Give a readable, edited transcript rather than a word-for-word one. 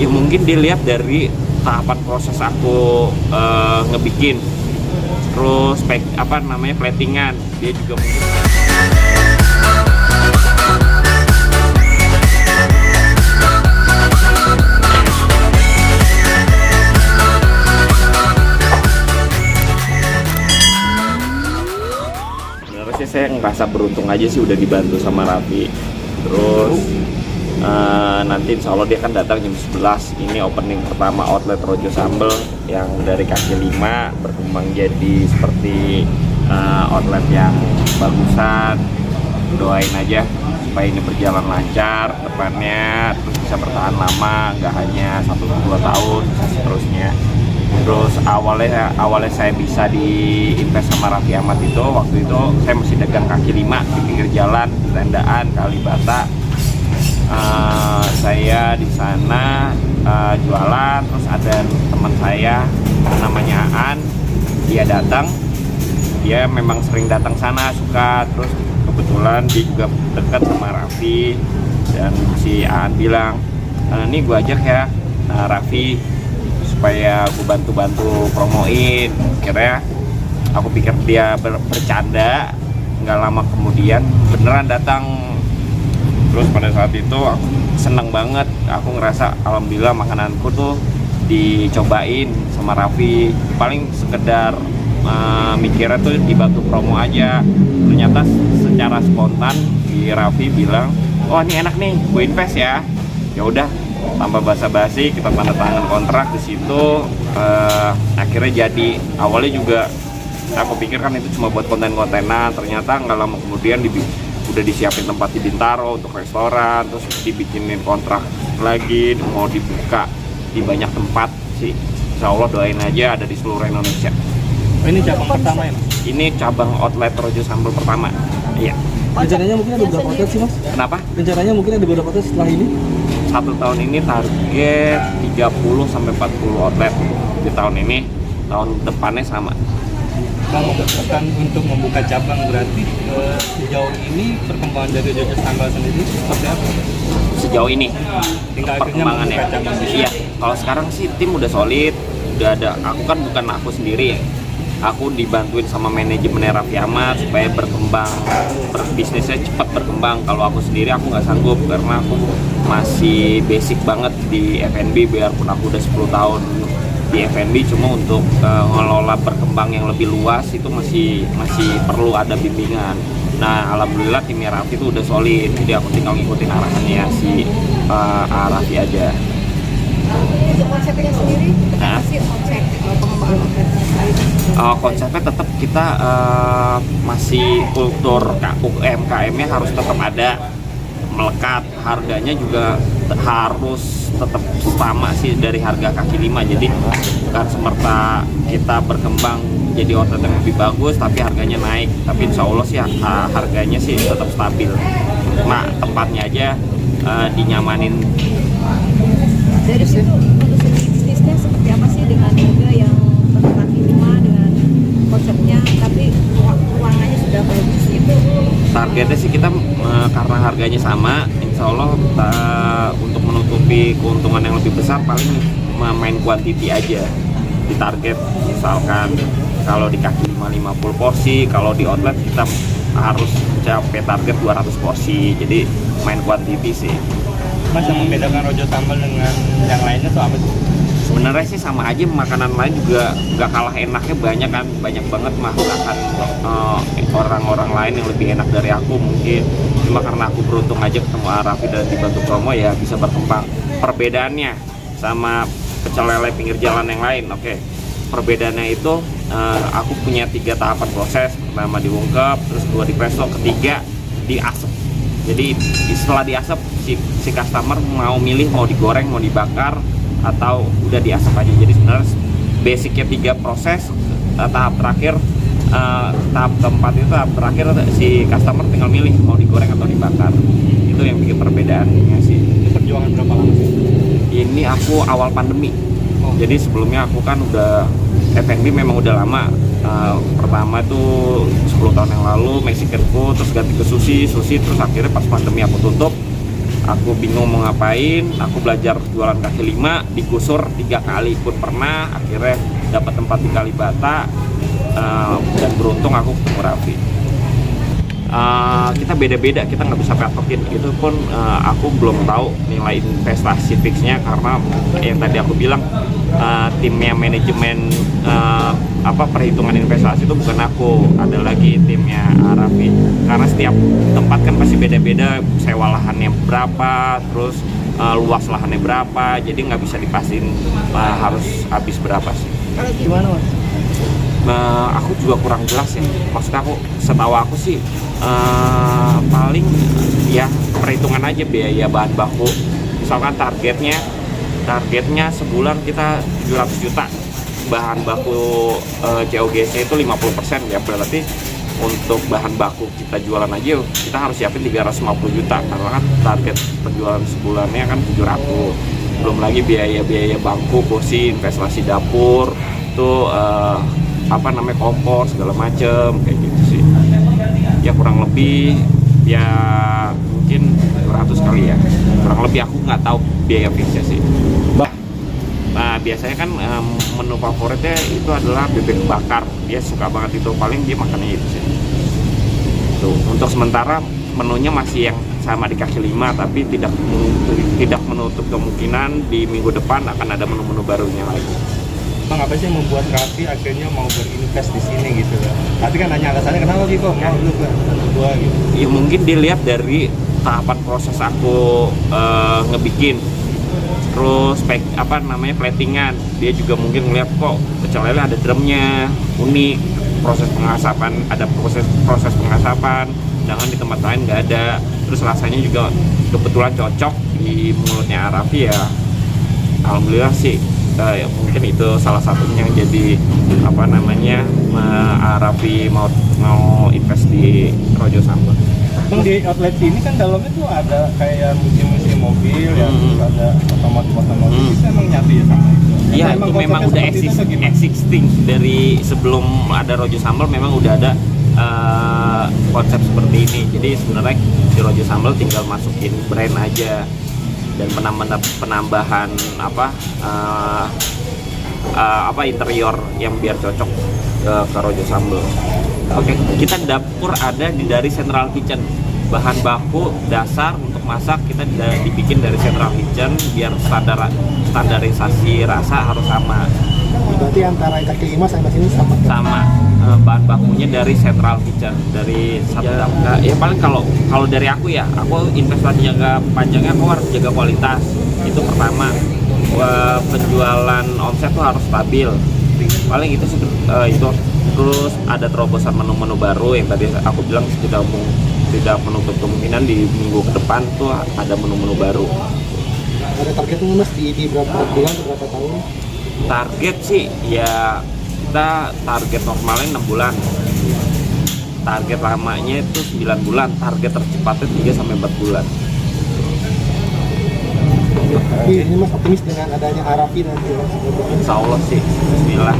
Ya mungkin dilihat dari tahapan proses aku ngebikin, terus platingan. Dia juga mungkin sebenarnya sih saya ngerasa beruntung aja sih udah dibantu sama Raffi. Terus nanti insya Allah dia kan datang jam 11. Ini opening pertama outlet Rojo Sambel yang dari kaki 5 berkembang jadi seperti outlet yang bagusan. Doain aja supaya ini berjalan lancar depannya, terus bisa bertahan lama, nggak hanya 1-2 tahun, bisa seterusnya. Terus awalnya saya bisa diinvest sama Raffi Ahmad itu, waktu itu saya masih dagang kaki 5 di pinggir jalan, tendaan Kalibata. Saya di sana jualan, terus ada teman saya namanya Aan, dia datang, dia memang sering datang sana, suka. Terus kebetulan dia juga dekat sama Raffi, dan si Aan bilang, nih gue ajak ya Raffi supaya gue bantu promoin. Kira aku pikir dia bercanda, nggak lama kemudian beneran datang. Terus pada saat itu aku seneng banget, aku ngerasa alhamdulillah makananku tuh dicobain sama Raffi. Paling sekedar mikirnya tuh dibantu promo aja. Ternyata secara spontan si Raffi bilang, oh ini enak nih, gue invest ya. Ya udah, tanpa basa-basi kita tanda tangan kontrak di situ. Akhirnya jadi. Awalnya juga aku pikir kan itu cuma buat konten-kontenan, ternyata nggak lama kemudian udah disiapin tempat di Bintaro untuk restoran, terus dibikinin kontrak lagi, mau dibuka di banyak tempat sih. Insya Allah doain aja ada di seluruh Indonesia. Oh, ini cabang pertama ya, Mas? Ini cabang outlet Rojo Sambel pertama. Iya. Rencananya mungkin ada beberapa outlet sih, Mas? Kenapa? Rencananya mungkin ada beberapa outlet setelah ini? 1 tahun ini target 30-40 outlet di tahun ini. Tahun depannya sama. Kalau bukan untuk membuka cabang, berarti sejauh ini perkembangan dari Rojo Sambel sendiri seperti apa? Sejauh ini Tinggal akhirnya perkembangannya. membuka cabang di sini. Iya, kalau sekarang sih tim udah solid, udah ada. Aku kan bukan aku sendiri ya. Aku dibantuin sama manajemen Raffi Ahmad supaya berkembang, bisnisnya cepat berkembang. Kalau aku sendiri aku nggak sanggup karena aku masih basic banget di F&B, biarpun aku udah 10 tahun di F&B, cuma untuk ngelola berkembang yang lebih luas itu masih perlu ada bimbingan. Nah alhamdulillah timnya Raffi itu udah solid, jadi aku tinggal ngikutin arahannya si Raffi aja. Untuk konsepnya sendiri, Nah, apa sih konsep pengembangan konsep? Konsepnya tetap kita masih kultur UMKM-nya harus tetap ada, melekat. Harganya juga harus tetap sama sih dari harga kaki 5. Jadi bukan semerta kita berkembang jadi outlet yang lebih bagus tapi harganya naik. Tapi insya Allah sih harganya sih tetap stabil. Nah tempatnya aja dinyamanin. Dari situ untuk segi bisnisnya seperti apa sih dengan harga yang tetap kaki 5 dengan konsepnya, tapi keuangannya sudah bagus itu? Targetnya sih kita karena harganya sama, insya Allah untuk menutupi keuntungan yang lebih besar paling main quantity aja. Di target misalkan kalau di kaki 5 50 porsi, kalau di outlet kita harus capai target 200 porsi. Jadi main quantity sih. Mas, yang membedakan Rojo Sambel dengan yang lainnya tuh apa sih? Sebenarnya sih sama aja, makanan lain juga nggak kalah enaknya, banyak banget masakan orang-orang lain yang lebih enak dari aku mungkin. Cuma karena aku beruntung aja ketemu Raffi dan dibantu promo ya bisa berkembang. Perbedaannya sama pecel lele pinggir jalan yang lain, oke. Perbedaannya itu aku punya 3 tahapan proses. Pertama diungkep, terus 2 di presto, ketiga diasap. Jadi setelah diasap si customer mau milih mau digoreng, mau dibakar, atau udah diasap aja. Jadi sebenarnya basicnya 3 proses. Tahap terakhir, tahap keempat itu tahap terakhir si customer tinggal milih mau digoreng atau dibakar. Itu yang bikin perbedaannya sih. Ini perjuangan berapa lama sih? Ini aku awal pandemi. Jadi sebelumnya aku kan udah F&B memang udah lama. Pertama tuh 10 tahun yang lalu Mexican food, terus ganti ke sushi, terus akhirnya pas pandemi aku tutup. Aku bingung mau ngapain, aku belajar jualan kaki lima, digusur 3 kali pun pernah, akhirnya dapat tempat di Kalibata, dan beruntung aku ketemu Raffi. Kita beda-beda, kita nggak bisa patokin, itu pun aku belum tahu nilai investasi fixnya, karena yang tadi aku bilang timnya manajemen perhitungan investasi itu bukan aku, ada lagi timnya Raffi, karena setiap tempat kan pasti beda-beda, sewa lahannya berapa, terus luas lahannya berapa, jadi nggak bisa dipastiin harus habis berapa sih. Kalau gitu, Gimana Mas? Aku juga kurang jelas ya, maksud aku, setahu aku sih paling ya perhitungan aja biaya bahan baku, misalkan targetnya sebulan kita 700 juta bahan baku COGC itu 50% ya, berarti untuk bahan baku kita jualan aja kita harus siapin 350 juta, karena kan target penjualan sebulannya kan 700, belum lagi biaya bangku, kursi, investasi dapur itu kompor segala macem kayak gitu sih. Ya kurang lebih ya mungkin 200 kali ya, kurang lebih, aku nggak tahu biaya fixnya sih. Nah biasanya kan menu favoritnya itu adalah bebek bakar, dia suka banget itu, paling dia makannya itu sih. Tuh, untuk sementara menunya masih yang sama di kaki lima, tapi tidak menutup kemungkinan di minggu depan akan ada menu-menu barunya lagi. Bang, apa sih yang membuat Raffi akhirnya mau berinvest di sini gitu kan? Tadi kan nanya alasannya kenapa gitu, mau lu berdua gitu. Ya mungkin dilihat dari tahapan proses aku ngebikin, terus platingan, dia juga mungkin ngeliat kok pecel lele ada drumnya unik, proses pengasapan, ada proses pengasapan, sedangkan di tempat lain nggak ada, terus rasanya juga kebetulan cocok di mulutnya Raffi ya, alhamdulillah sih. Ya, mungkin itu salah satunya yang jadi Raffi mau invest di Rojo Sambal. Bang, di outlet ini kan dalamnya tuh ada kayak museum mobil, ya, terus ada otomotif. Itu emang nyatu ya sama itu? Iya, itu memang udah existing dari sebelum ada Rojo Sambal, memang udah ada konsep seperti ini. Jadi sebenarnya di Rojo Sambal tinggal masukin brand aja dan penambahan interior yang biar cocok ke Rojo Sambal. Oke, kita dapur ada dari Central Kitchen. Bahan baku dasar untuk masak kita dibikin dari Central Kitchen, biar standarisasi rasa harus sama. Berarti antara kaki lima sama sini sama? Sama. Bahan bakunya dari Central Kitchen, dari satu dapur. Ya paling kalau dari aku ya, aku investasi jangka panjangnya aku harus jaga kualitas. Itu pertama. Penjualan omset tuh harus stabil. Paling itu terus ada terobosan menu-menu baru yang tadi aku bilang tidak menutup kemungkinan di minggu ke depan tuh ada menu-menu baru. Ada targetnya Mas di berapa bulan, berapa tahun? Target sih ya kita target normalnya 6 bulan, target lamanya itu 9 bulan, target tercepatnya 3-4 bulan. Tapi ini Mas optimis dengan adanya Raffi nanti? Insya Allah sih, bismillah.